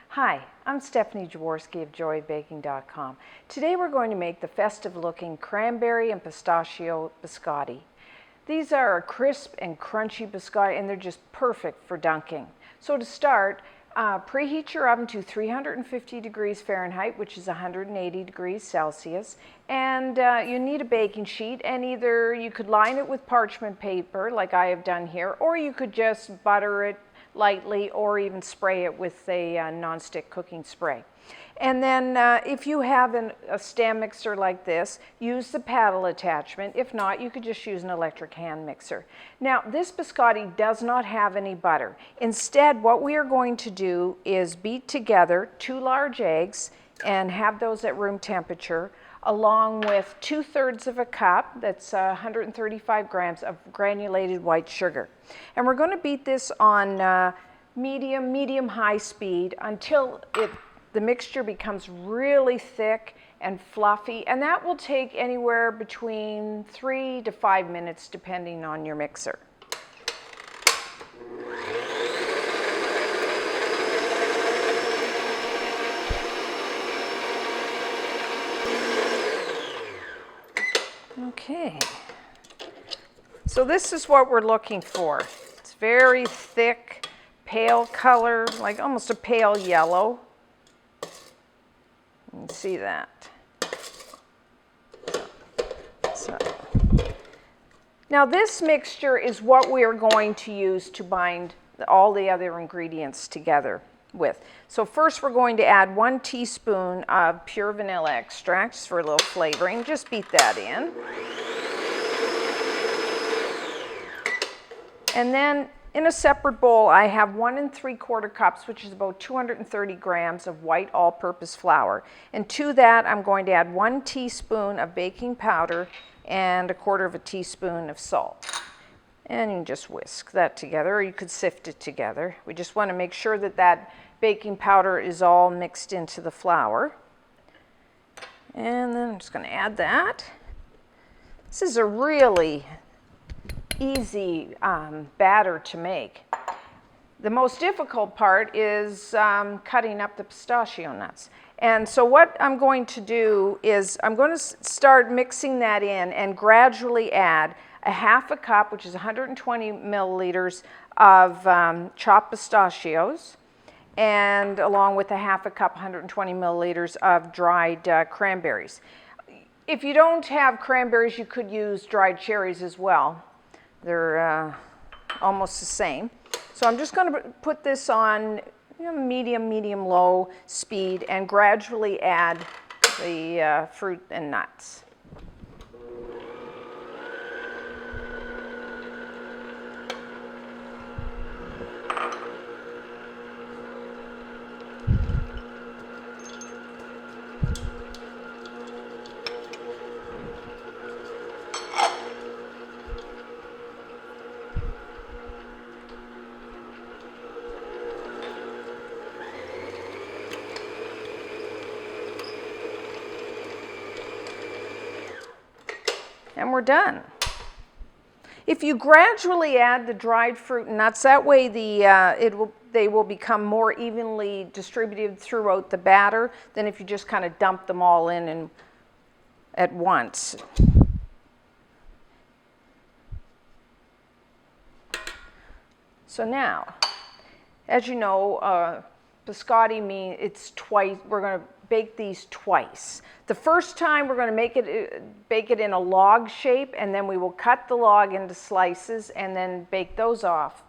Hi, I'm Stephanie Jaworski of joyofbaking.com. Today we're going to make the festive looking cranberry and pistachio biscotti. These are a crisp and crunchy biscotti and they're just perfect for dunking. So to start, preheat your oven to 350 degrees Fahrenheit, which is 180 degrees Celsius, and you need a baking sheet, and either you could line it with parchment paper like I have done here, or you could just butter it lightly or even spray it with a non-stick cooking spray. And then if you have a stand mixer like this, use the paddle attachment. If not, you could just use an electric hand mixer. Now, this biscotti does not have any butter. Instead, what we are going to do is beat together 2 large eggs and have those at room temperature, along with 2/3 of a cup, that's 135 grams of granulated white sugar. And we're going to beat this on medium-high speed until the mixture becomes really thick and fluffy, and that will take anywhere between 3 to 5 minutes depending on your mixer. Okay, so this is what we're looking for. It's very thick, pale color, like almost a pale yellow. You can see that. So. Now this mixture is what we are going to use to bind all the other ingredients together with. So first we're going to add 1 teaspoon of pure vanilla extract just for a little flavoring. Just beat that in. And then in a separate bowl I have 1 3/4 cups, which is about 230 grams of white all-purpose flour. And to that I'm going to add 1 teaspoon of baking powder and 1/4 teaspoon of salt. And you can just whisk that together, or you could sift it together. We just want to make sure that that baking powder is all mixed into the flour. And then I'm just going to add that. This is a really easy batter to make. The most difficult part is cutting up the pistachio nuts. And so what I'm going to do is I'm going to start mixing that in and gradually add 1/2 cup, which is 120 milliliters of chopped pistachios, and along with 1/2 cup, 120 milliliters of dried cranberries. If you don't have cranberries, you could use dried cherries as well. They're almost the same. So I'm just going to put this on medium-low speed and gradually add the fruit and nuts. And we're done. If you gradually add the dried fruit and nuts, that way they will become more evenly distributed throughout the batter than if you just kind of dump them all in and at once. So now, as you know, biscotti means it's twice. We're going to bake these twice. The first time we're going to bake it in a log shape, and then we will cut the log into slices and then bake those off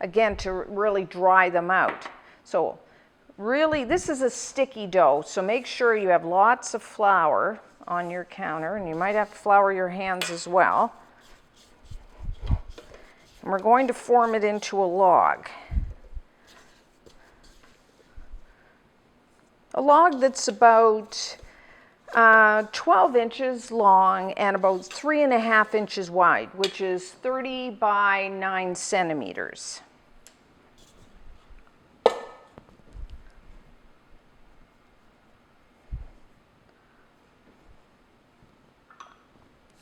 again to really dry them out. So really, this is a sticky dough, so make sure you have lots of flour on your counter, and you might have to flour your hands as well. And we're going to form it into a log. A log that's about 12 inches long and about 3.5 inches wide, which is 30 by 9 centimeters.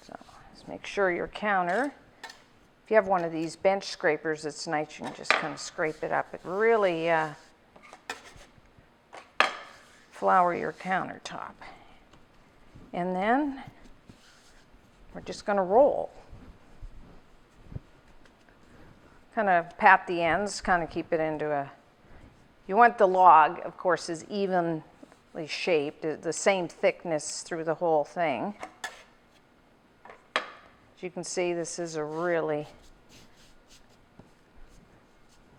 So Just make sure your counter, if you have one of these bench scrapers, it's nice. You can just kind of scrape it up. It really flour your countertop. And then we're just going to roll. Kind of pat the ends, kind of keep it into a, you want the log, of course, is evenly shaped, the same thickness through the whole thing. As you can see, this is a really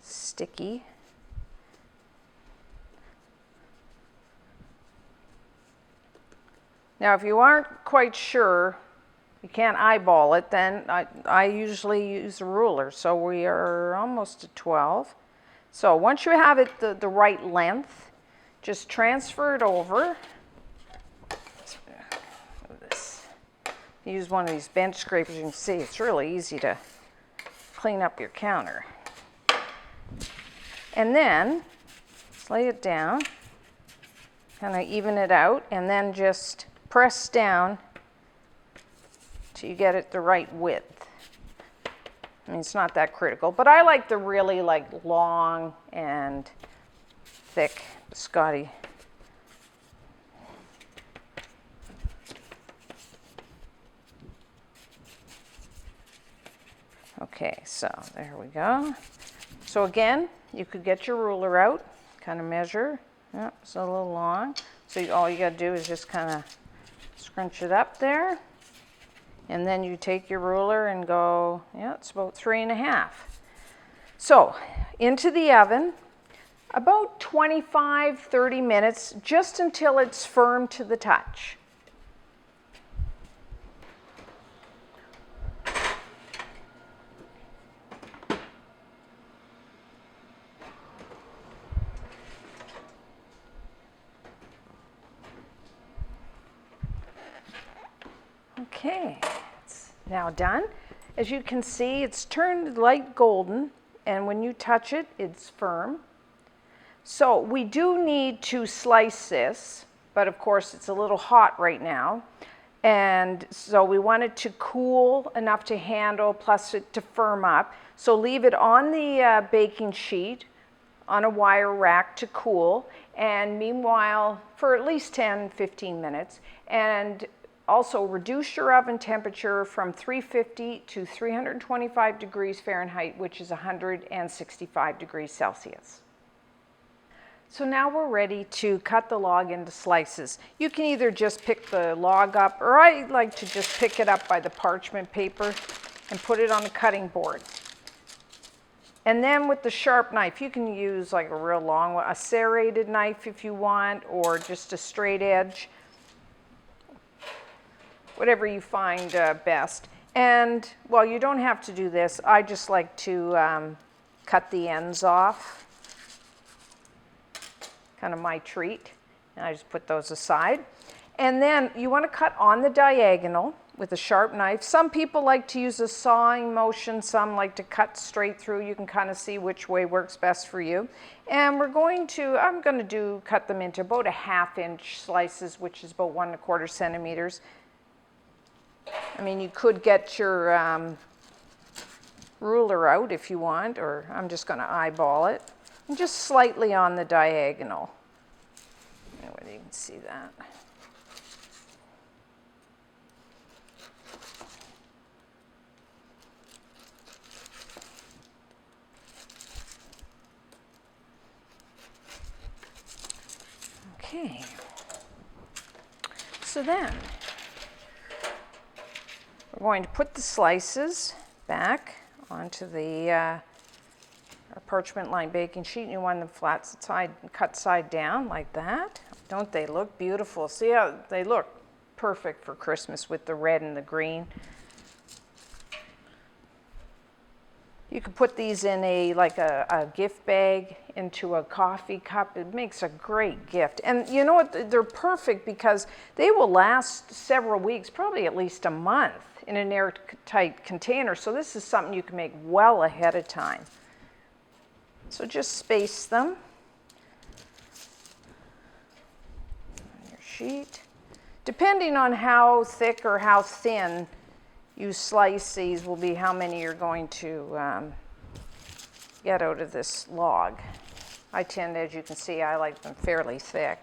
sticky. Now, if you aren't quite sure, you can't eyeball it, then I usually use a ruler. So we are almost at 12. So once you have it the right length, just transfer it over. Use one of these bench scrapers. You can see it's really easy to clean up your counter. And then just lay it down, kind of even it out, and then just press down till you get it the right width. I mean, it's not that critical, but I like the really long and thick biscotti. Okay, so there we go. So again, you could get your ruler out, kind of measure. Yeah, it's a little long. So all you got to do is just kind of scrunch it up there. And then you take your ruler and go, yeah, it's about 3.5. So into the oven, about 25-30 minutes, just until it's firm to the touch. Okay, it's now done. As you can see, it's turned light golden, and when you touch it, it's firm. So we do need to slice this, but of course it's a little hot right now. And so we want it to cool enough to handle, plus it to firm up. So leave it on the baking sheet on a wire rack to cool, and meanwhile, for at least 10-15 minutes. And also reduce your oven temperature from 350 to 325 degrees Fahrenheit, which is 165 degrees Celsius. So now we're ready to cut the log into slices. You can either just pick the log up, or I like to just pick it up by the parchment paper and put it on the cutting board. And then with the sharp knife, you can use like a real long one, a serrated knife if you want, or just a straight edge. Whatever you find best. And, well, you don't have to do this. I just like to cut the ends off. Kind of my treat. And I just put those aside. And then you want to cut on the diagonal with a sharp knife. Some people like to use a sawing motion. Some like to cut straight through. You can kind of see which way works best for you. And I'm going to cut them into about 1/2 inch slices, which is about 1¼ centimeters. I mean, you could get your ruler out if you want, or I'm just going to eyeball it. And just slightly on the diagonal. I don't know whether you can see that. Okay. So then, we're going to put the slices back onto the our parchment lined baking sheet. You want them flat side, cut side down like that. Don't they look beautiful? See how they look perfect for Christmas with the red and the green. You could put these in a gift bag, into a coffee cup. It makes a great gift. And you know what? They're perfect because they will last several weeks, probably at least a month in an airtight container. So this is something you can make well ahead of time. So just space them on your sheet. Depending on how thick or how thin you slice these will be how many you're going to get out of this log. I tend, as you can see, I like them fairly thick.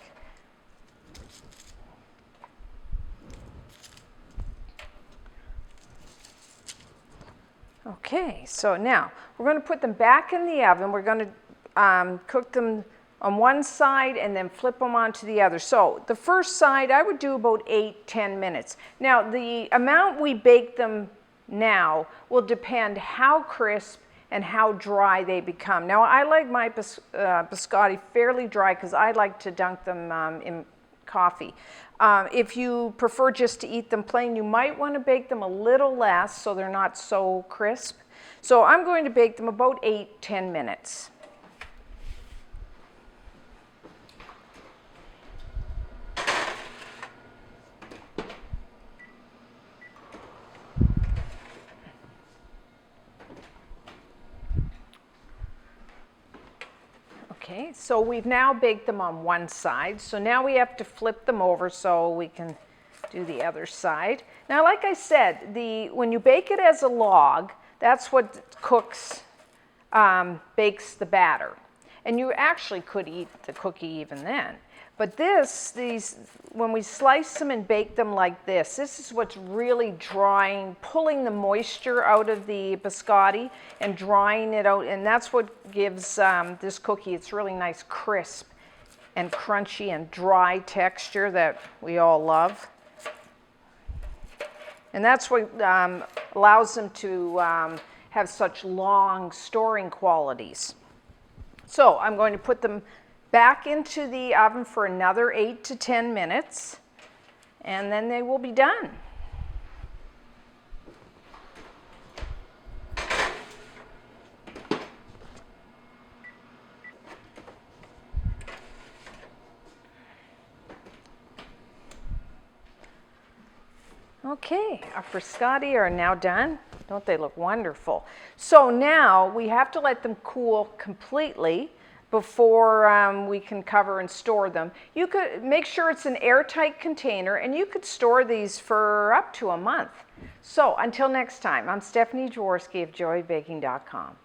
Okay, so now we're going to put them back in the oven. We're going to cook them on one side and then flip them onto the other. So the first side I would do about 8-10 minutes. Now the amount we bake them now will depend how crisp and how dry they become. Now I like my biscotti fairly dry because I like to dunk them in coffee. If you prefer just to eat them plain, you might want to bake them a little less so they're not so crisp. So I'm going to bake them about 8-10 minutes. Okay, so we've now baked them on one side. So now we have to flip them over so we can do the other side. Now, like I said, when you bake it as a log, that's what cooks, bakes the batter. And you actually could eat the cookie even then. But when we slice them and bake them like this is what's really drying, pulling the moisture out of the biscotti and drying it out. And that's what gives this cookie its really nice crisp and crunchy and dry texture that we all love. And that's what allows them to have such long storing qualities. So I'm going to put them back into the oven for another 8 to 10 minutes, and then they will be done. Okay, our biscotti are now done. Don't they look wonderful? So now we have to let them cool completely before we can cover and store them. You could make sure it's an airtight container, and you could store these for up to a month. So until next time, I'm Stephanie Jaworski of joybaking.com.